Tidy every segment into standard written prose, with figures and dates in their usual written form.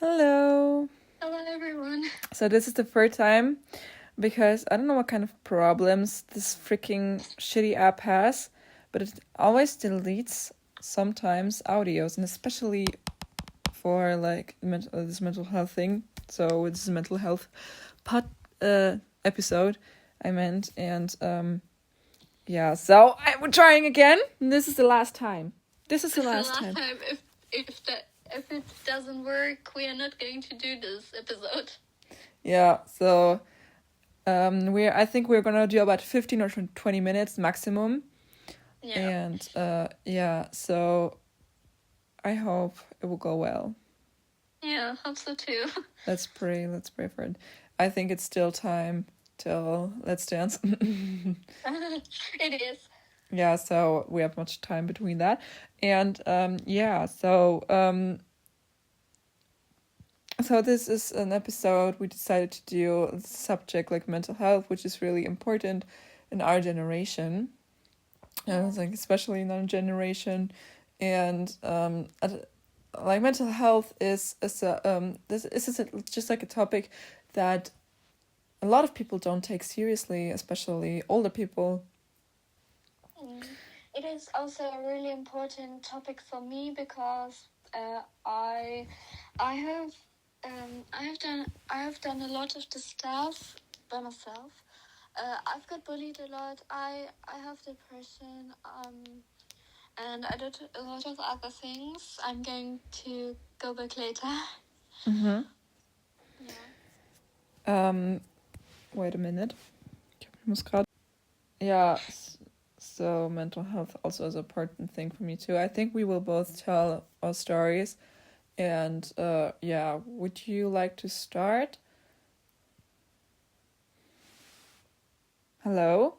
Hello. Hello, everyone. So this is the third time because I don't know what kind of problems this freaking shitty app has, but it always deletes sometimes audios, and especially for like this mental health thing. So this is a mental health episode I meant, and yeah. So I'm trying again. And this is the last time. This is the last time. If it doesn't work, we are not going to do this episode. Yeah. So I think we're gonna do about 15 or 20 minutes maximum. Yeah. And so I hope it will go well. Yeah, hope so too. Let's pray for it. I think it's still time till Let's Dance. It is. Yeah, so we have much time between that. And so this is an episode we decided to do a subject like mental health, which is really important in our generation. And it's like especially in our generation. And like mental health is just like a topic that a lot of people don't take seriously, especially older people. It is also a really important topic for me because I have done a lot of the stuff by myself. I've got bullied a lot. I have depression. And I did a lot of other things. I'm going to go back later. Mm-hmm. Yeah. Wait a minute. Ich muss gerade. Yeah, so mental health also is an important thing for me too. I think we will both tell our stories. And would you like to start? Hello?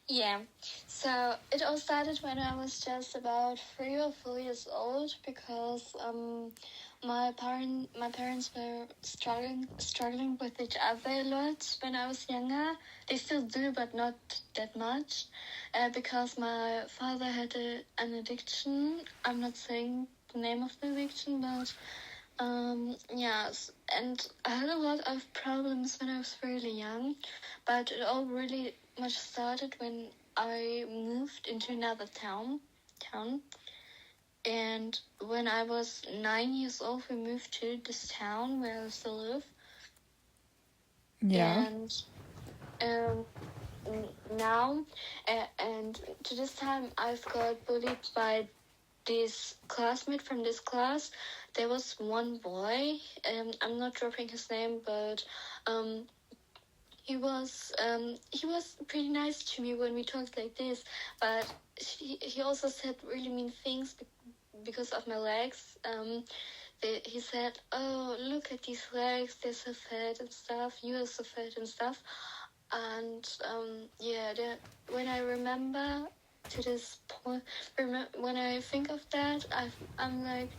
Yeah, so it all started when I was just about 3 or 4 years old because my parents were struggling with each other a lot when I was younger. They still do, but not that much, because my father had an addiction. I'm not saying the name of the addiction, but yes, and I had a lot of problems when I was really young, but it all really much started when I moved into another town. And when I was 9 years old, we moved to this town where I still live. Yeah. And now, and to this time, I've got bullied by this classmate from this class. There was one boy, I'm not dropping his name, but he was pretty nice to me when we talked like this, but he also said really mean things because of my legs. He said, "Oh, look at these legs, they're so fat and stuff, you are so fat and stuff." And when I remember to this point, when I think of that, I'm like,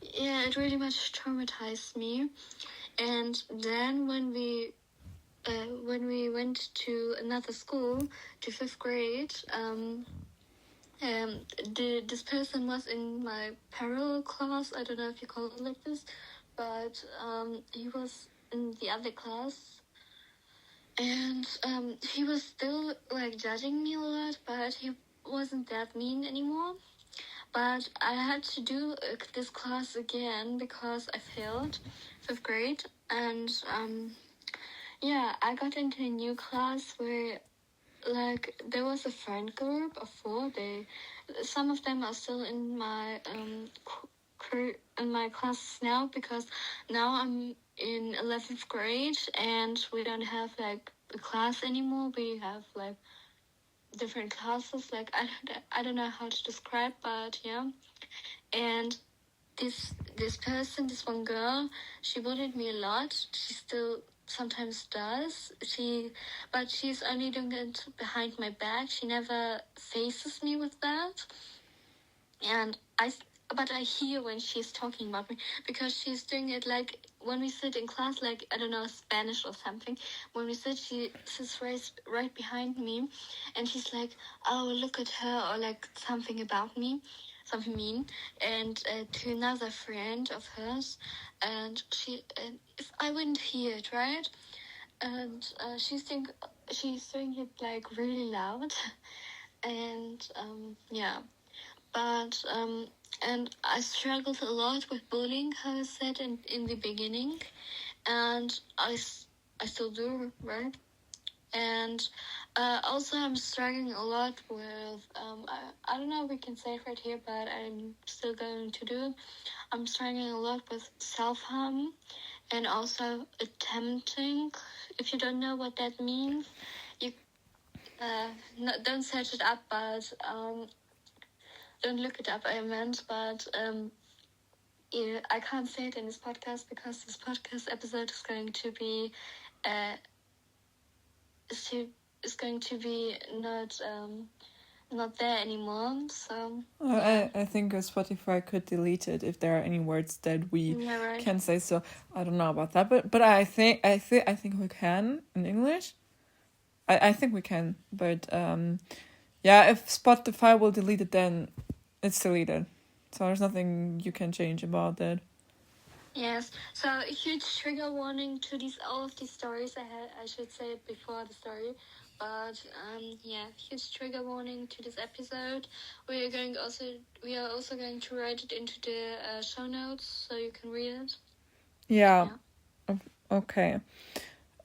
yeah, it really much traumatized me. And then when we went to another school, to 5th grade, this person was in my parallel class. I don't know if you call it like this, but he was in the other class. And he was still like judging me a lot, but he wasn't that mean anymore. But I had to do this class again because I failed 5th grade. And I got into a new class where like there was a friend group of 4. Some of them are still in my class now, because now I'm in 11th grade and we don't have like a class anymore. We have like different classes. Like I don't know how to describe, but yeah. And this one girl, she bullied me a lot. She still sometimes does. But she's only doing it behind my back. She never faces me with that. And I hear when she's talking about me, because she's doing it like when we sit in class, like, I don't know, Spanish or something. When we sit, she sits right behind me, and she's like, "Oh, look at her," or like something about me. something mean, and to another friend of hers, and if I wouldn't hear it, right, and she's doing it like really loud, and but and I struggled a lot with bullying, how I said in the beginning, and I still do, right? And also I'm struggling a lot with I don't know if we can say it right here, but I'm still going to do it. I'm struggling a lot with self-harm and also attempting. If you don't know what that means, you don't search it up, but don't look it up, I meant, but yeah, I can't say it in this podcast because this podcast episode is going to be is going to be not there anymore. So yeah. I think Spotify could delete it if there are any words that we Right. can say. So I don't know about that, but I think we can in English. I think we can, but yeah, if Spotify will delete it, then it's deleted. So there's nothing you can change about that. Yes. So a huge trigger warning to all of these stories. I should say it before the story. But yeah, huge trigger warning to this episode. We are also going to write it into the show notes so you can read it. Yeah. Okay.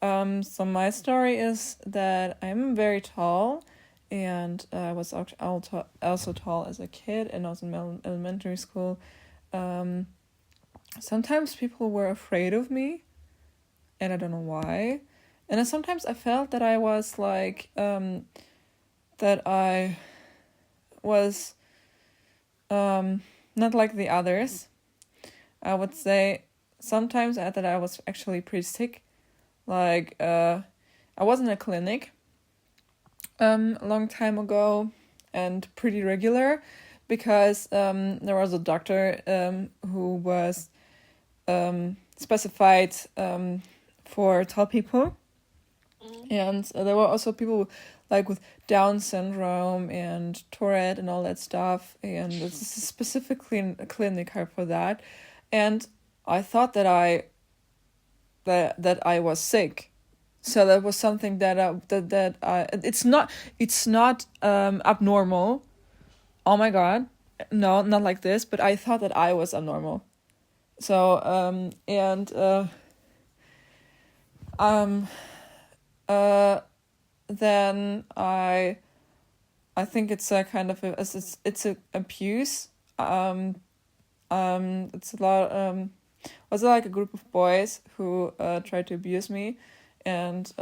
So my story is that I'm very tall, and I was also tall as a kid, and also in elementary school. Sometimes people were afraid of me, and I don't know why. And then sometimes I felt that I was like that I was not like the others. I would say sometimes that I was actually pretty sick. Like I was in a clinic a long time ago, and pretty regular, because there was a doctor who was specified for tall people. And there were also people like with Down syndrome and Tourette and all that stuff, and this is specifically a clinic for that. And I thought that I was sick, so that was something that it's not abnormal. Oh my god, no, not like this. But I thought that I was abnormal. So then I think it's a kind of it's a abuse. It's a lot. Was like a group of boys who tried to abuse me, and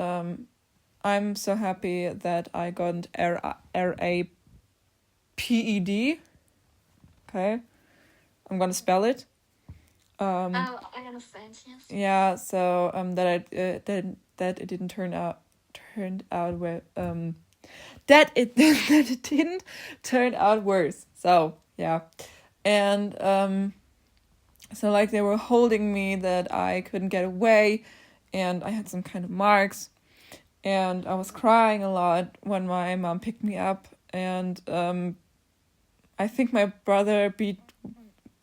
I'm so happy that I got an RAPED. Okay, I'm gonna spell it. I understand. Yes. Yeah. So that it didn't turned out where that it that it didn't turn out worse. So yeah, and so like they were holding me that I couldn't get away, and I had some kind of marks, and I was crying a lot when my mom picked me up, and I think my brother beat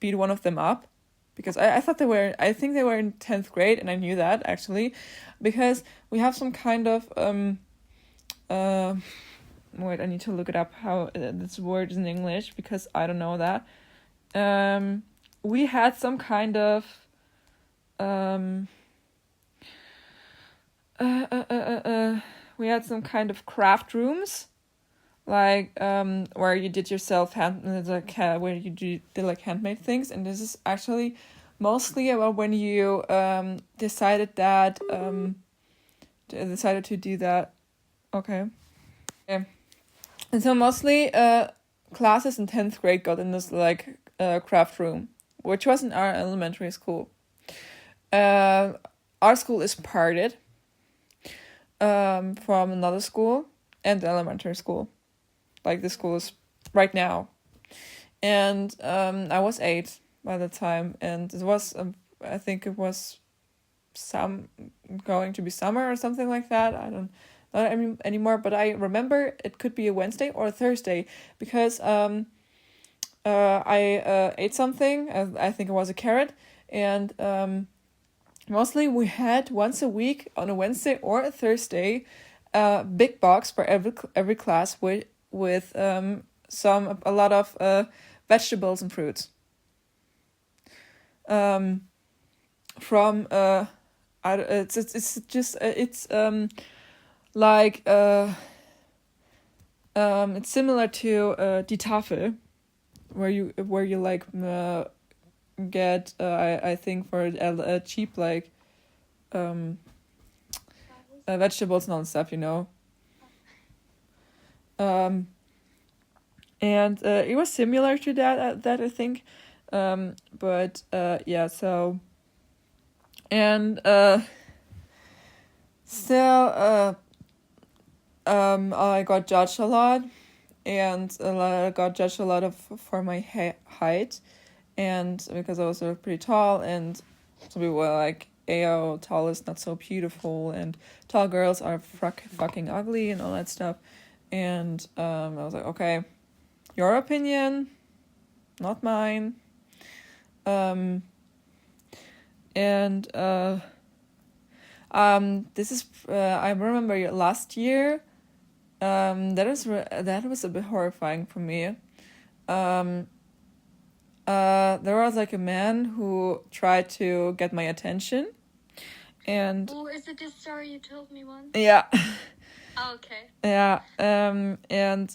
one of them up, because I thought I think they were in 10th grade, and I knew that actually, because we have some kind of wait, I need to look it up how this word is in English, because I don't know that. We had some kind of we had some kind of craft rooms, like where you did yourself where you did like handmade things, and this is actually mostly about when you decided to do that. Okay. Yeah. And so mostly classes in 10th grade got in this like craft room, which was in our elementary school. Our school is parted from another school and the elementary school. Like the school is right now. And I was 8 by the time, and it was I think it was going to be summer or something like that. I don't know anymore, but I remember it could be a Wednesday or a Thursday, because I ate something. I think it was a carrot, and mostly we had once a week on a Wednesday or a Thursday, a big box for every class with a lot of vegetables and fruits. From it's just it's like it's similar to die Tafel, where you like get I think for a cheap like vegetables and all that stuff, you know. And it was similar to that I think, but yeah. So and still I got judged a lot, and I got judged a lot for my height, and because I was pretty tall, and some people were like, "Ayo, tall is not so beautiful," and tall girls are fucking ugly and all that stuff. And I was like, okay, your opinion, not mine. And this is I remember last year. That was a bit horrifying for me. There was like a man who tried to get my attention, and Oh, is it this story you told me once? yeah. Oh, okay. Yeah. And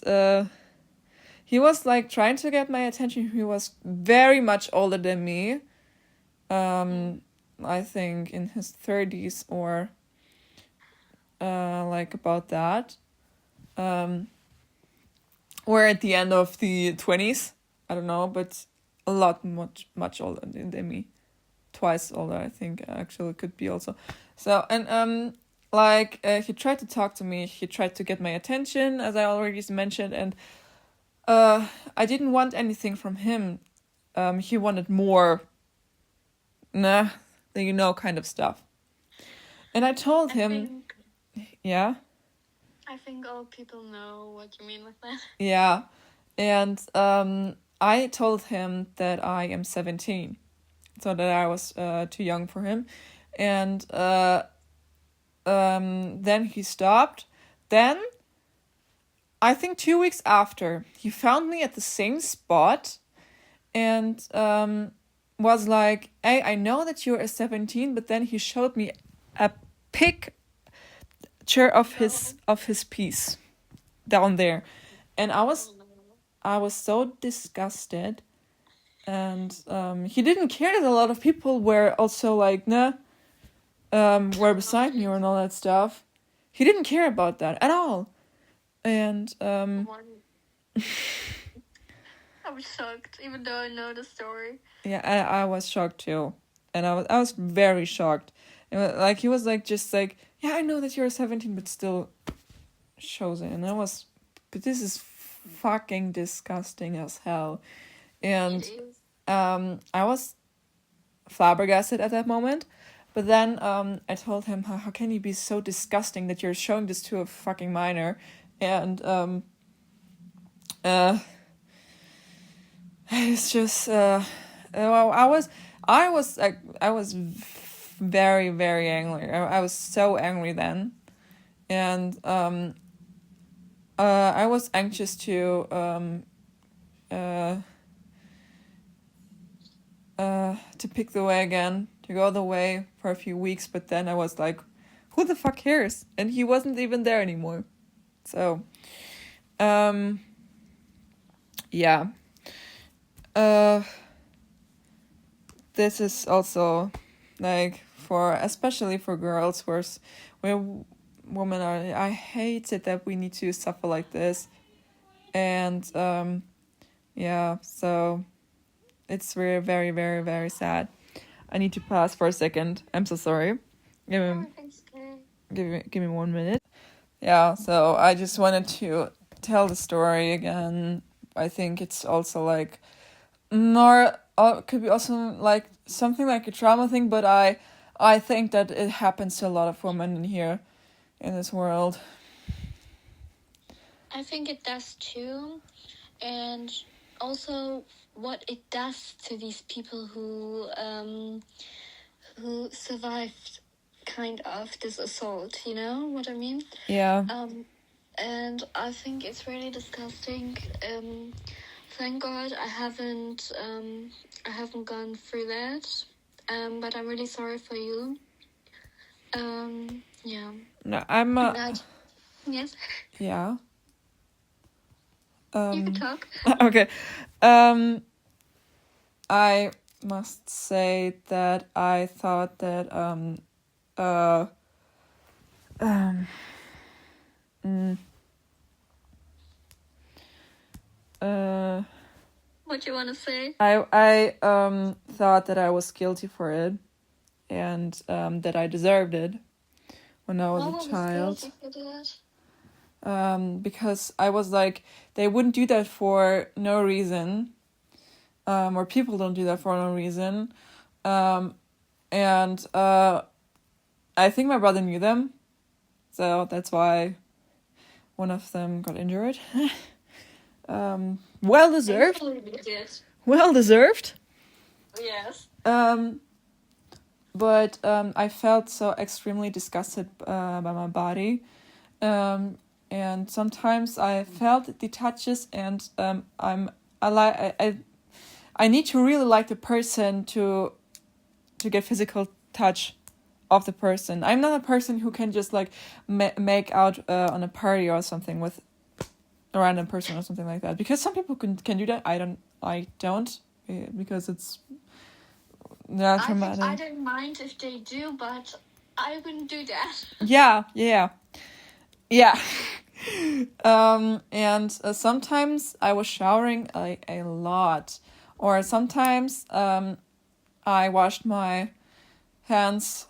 he was like trying to get my attention. He was very much older than me. I think in his 30s or like about that. Or at the end of the 20s. I don't know, but a lot much older than me. Twice older, I think, actually could be also. So, and like he tried to talk to me, he tried to get my attention, as I already mentioned, and I didn't want anything from him. He wanted more kind of stuff. And I told him, yeah. I think all people know what you mean with that. Yeah. And I told him that I am 17. So that I was too young for him. And then he stopped. Then, I think 2 weeks after, he found me at the same spot and was like, "Hey, I know that you're a 17," but then he showed me a picture of his piece down there. And I was so disgusted. And he didn't care that a lot of people were also like, were beside me and all that stuff. He didn't care about that at all. And I was shocked, even though I know the story. Yeah, I was shocked too. And I was very shocked. And like he was like just like, "Yeah, I know that you're 17, but still shows it." And but this is fucking disgusting as hell. And It is. I was flabbergasted at that moment. But then I told him, how can you be so disgusting that you're showing this to a fucking minor? And it's just I was very, very angry. I was so angry then. And I was anxious to pick the way again, to go the way for a few weeks, but then I was like, who the fuck cares? And he wasn't even there anymore. So, yeah. This is also like especially for girls where women are, I hate it that we need to suffer like this. And yeah, so it's very, very, very, very sad. I need to pause for a second. I'm so sorry. Give me 1 minute. Yeah, so I just wanted to tell the story again. I think it's also like could be also like something like a trauma thing, but I think that it happens to a lot of women in here in this world. I think it does too. And also what it does to these people who survived kind of this assault. You know what I mean? Yeah. And I think it's really disgusting. Thank God I haven't gone through that. But I'm really sorry for you. Yeah. No, I'm. Yes. Yeah. You can talk. Okay. I must say that I thought that um mm, What do you want to say? I thought that I was guilty for it, and that I deserved it when I was a child. Because I was like, they wouldn't do that for no reason, or people don't do that for no reason, and I think my brother knew them, so that's why one of them got injured. Well deserved. Well deserved. Yes. But I felt so extremely disgusted by my body. And sometimes I felt the touches, and I need to really like the person to get physical touch of the person. I'm not a person who can just like make out on a party or something with a random person or something like that, because some people can do that. I don't because it's traumatic. I don't mind if they do, but I wouldn't do that. Yeah. And sometimes I was showering a lot, or sometimes I washed my hands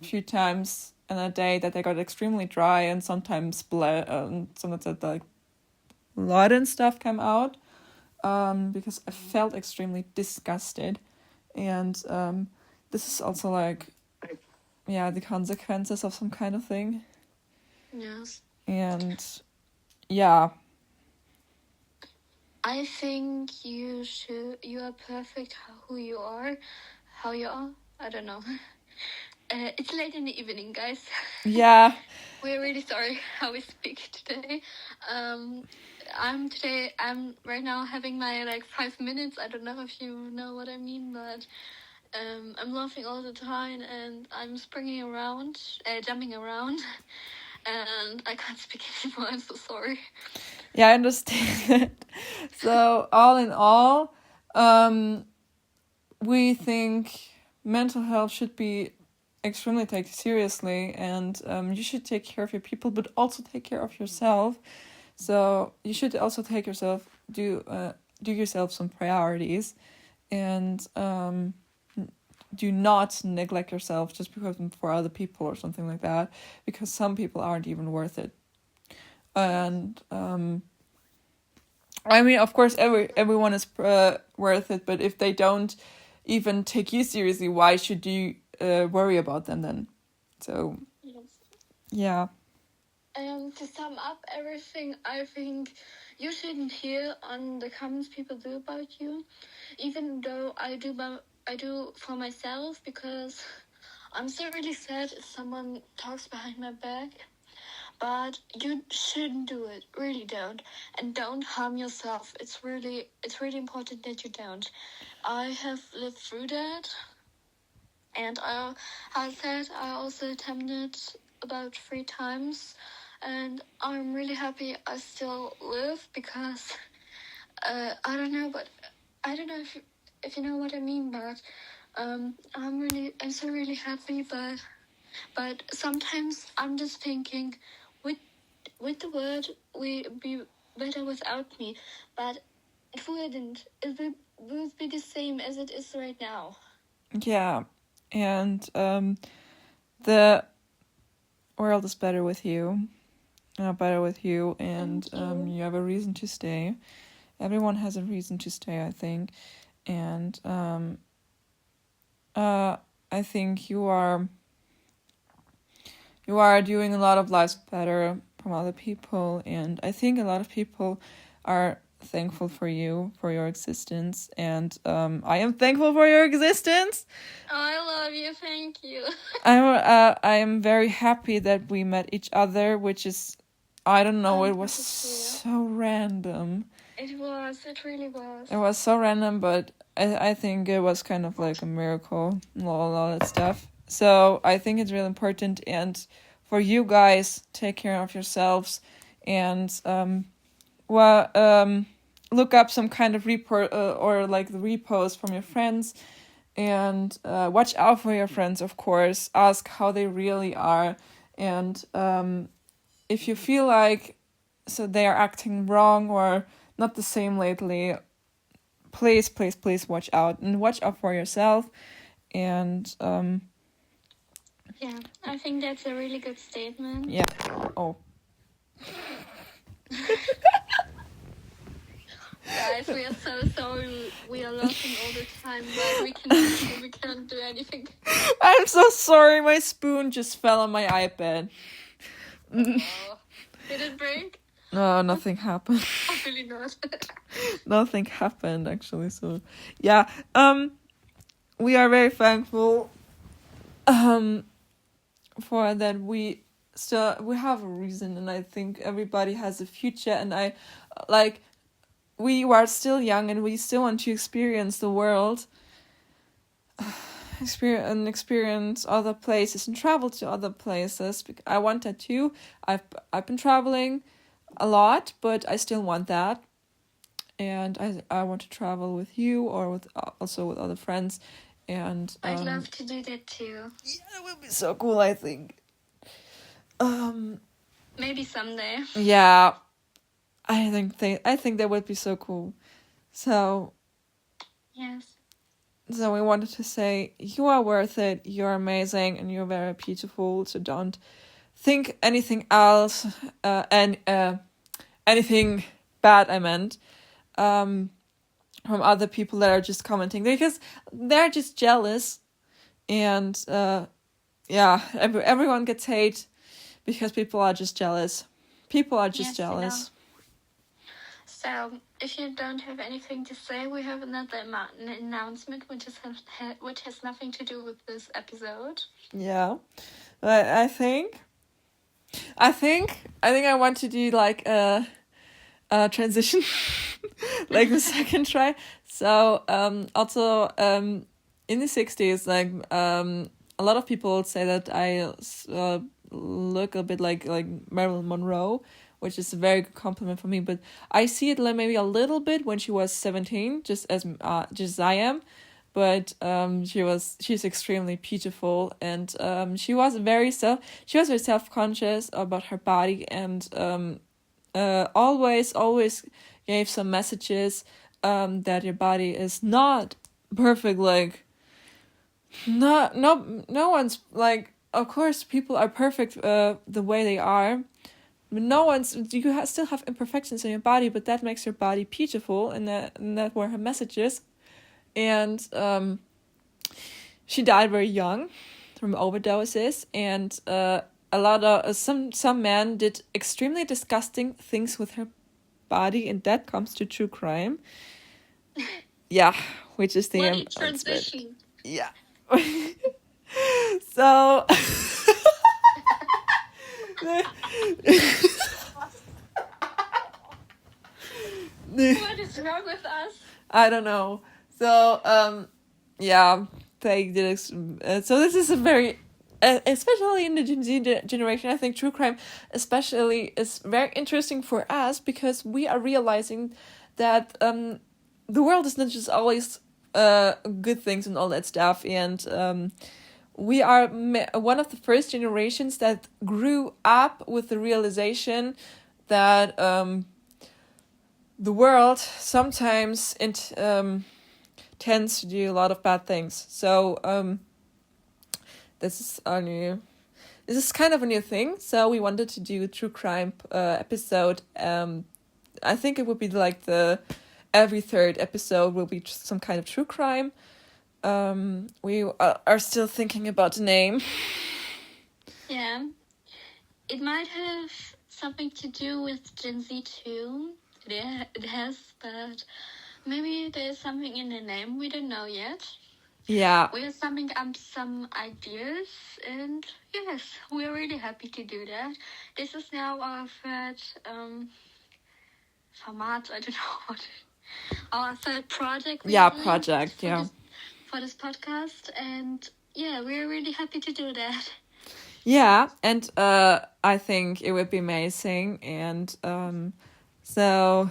few times in a day, that they got extremely dry, and sometimes sometimes that like blood and stuff came out, because I felt extremely disgusted, and this is also like, yeah, the consequences of some kind of thing. Yes. And yeah. I think you are perfect who you are, how you are. I don't know. It's late in the evening, guys. Yeah. We're really sorry how we speak today. I'm right now having my 5 minutes. I don't know if you know what I mean, but I'm laughing all the time, and I'm springing around, jumping around, and I can't speak anymore. I'm so sorry. Yeah, I understand. So all in all, we think mental health should be extremely taken seriously, and you should take care of your people, but also take care of yourself. So you should also do yourself some priorities, and do not neglect yourself just because for other people or something like that, because some people aren't even worth it. And I mean, of course, everyone is worth it, but if they don't even take you seriously, why should you worry about them then? So, Yes. Yeah. To sum up everything, I think you shouldn't hear on the comments people do about you, even though I do for myself, because I'm so really sad if someone talks behind my back. But you shouldn't do it. Really don't. And don't harm yourself. It's really important that you don't. I have lived through that. And I said I also attempted about 3 times. And I'm really happy I still live, because I don't know, but I don't know if you know what I mean, but I'm so really happy, but sometimes I'm just thinking, with the world would be better without me, but it wouldn't. It would be the same as it is right now. Yeah. And the world is better with you. And you have a reason to stay. Everyone has a reason to stay, I think. And I think you are doing a lot of lives better from other people, and I think a lot of people are thankful for you, for your existence, and I am thankful for your existence. Oh, I love you. Thank you. I am very happy that we met each other, which is, I don't know, it was so random. It was. It really was. It was so random, but I think it was kind of like a miracle, all that stuff. So I think it's really important, and for you guys, take care of yourselves, and look up some kind of report or like the repost from your friends, and watch out for your friends, of course. Ask how they really are, and if you feel like they are acting wrong or not the same lately, please watch out and watch out for yourself. And yeah, I think that's a really good statement. Yeah. Oh. Guys, we are so sorry. We are laughing all the time, but we can't do anything. I'm so sorry. My spoon just fell on my iPad. Oh. Did it break? No, nothing happened. Hopefully not. Nothing happened actually. So yeah. We are very thankful. For that we have a reason, and I think everybody has a future, and we are still young and we still want to experience the world, experience other places and travel to other places. I want that too. I've been traveling a lot, but I still want that, and I want to travel with you or with other friends. And I'd love to do that too. Yeah, that would be so cool, I think. Maybe someday. Yeah, I think that would be so cool. So yes. So we wanted to say you are worth it. You're amazing, and you're very beautiful. So don't think anything else, and anything bad. I meant. From other people that are just commenting, because they're just jealous, and everyone gets hate because people are just jealous. People are just jealous. So if you don't have anything to say, we have another announcement which has nothing to do with this episode. Yeah, but I think I want to do like a transition. Like the second try. So also in the 60s, like a lot of people say that I look a bit like Marilyn Monroe, which is a very good compliment for me, but I see it like maybe a little bit when she was 17, just as I am. But she's extremely beautiful, and she was very self-conscious about her body, and always gave some messages that your body is not perfect. Like no one's like, of course people are perfect the way they are, but still have imperfections in your body, but that makes your body beautiful, and that were her messages. And she died very young from overdoses, and a lot of some men did extremely disgusting things with her body, and that comes to true crime. Yeah, which is the transition. Yeah. So what is wrong with us? I don't know. So yeah, they did. So this is a very, especially in the Gen Z generation, I think true crime especially is very interesting for us, because we are realizing that the world is not just always good things and all that stuff, and we are one of the first generations that grew up with the realization that the world sometimes tends to do a lot of bad things. So this is kind of a new thing. So we wanted to do a true crime episode. I think it would be like every third episode will be some kind of true crime. We are still thinking about the name. Yeah, it might have something to do with Gen Z too. it has, but maybe there's something in the name we don't know yet. Yeah. We are summing up some ideas, and yes, we're really happy to do that. This is now our third format. I don't know what. Our third project. Project. For this podcast, and yeah, we're really happy to do that. Yeah, and I think it would be amazing, and so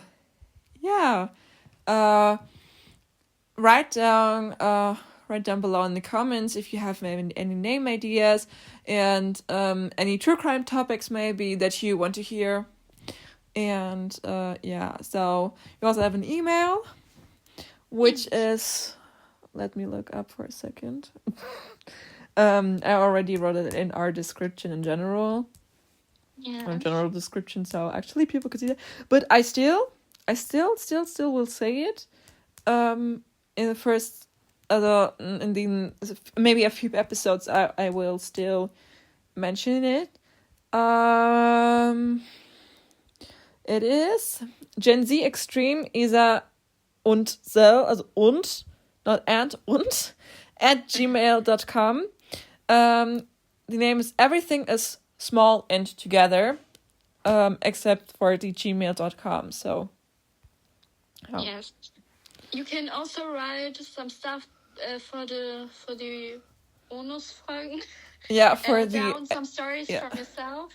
yeah, write down below in the comments if you have maybe any name ideas and any true crime topics maybe that you want to hear, and so you also have an email, which is, let me look up for a second. I already wrote it in our description in general. Yeah. General description, so actually people could see that. But I still will say it. In the first, in the maybe a few episodes, I will still mention it. It is Gen Z Extreme Isa und so, also und, not and, und, at gmail.com. The name is Everything is Small and Together, except for the gmail.com. So, yes, you can also write some stuff for the Bonusfolgen. Yeah, for down some stories from yourself.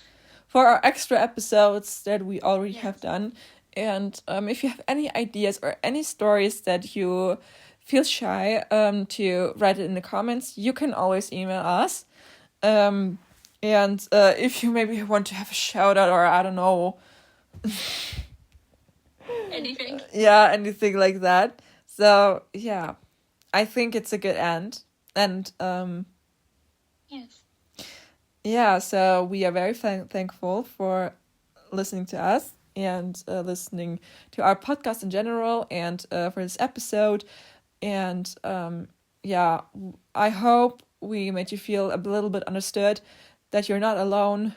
For our extra episodes that we already have done. And if you have any ideas or any stories that you feel shy to write it in the comments, you can always email us. And if you maybe want to have a shout out, or I don't know, anything. Anything like that. So yeah, I think it's a good end. And yes. Yeah, so we are very thankful for listening to us and listening to our podcast in general, and for this episode. And I hope we made you feel a little bit understood, that you're not alone,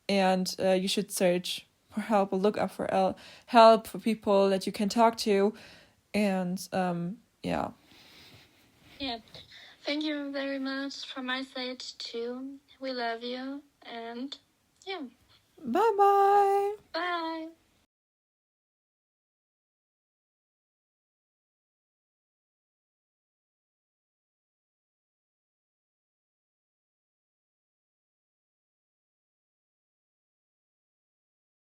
and you should search for help or look up for help for people that you can talk to. And Yeah. Thank you very much from my side too. We love you, and yeah. Bye-bye. Bye.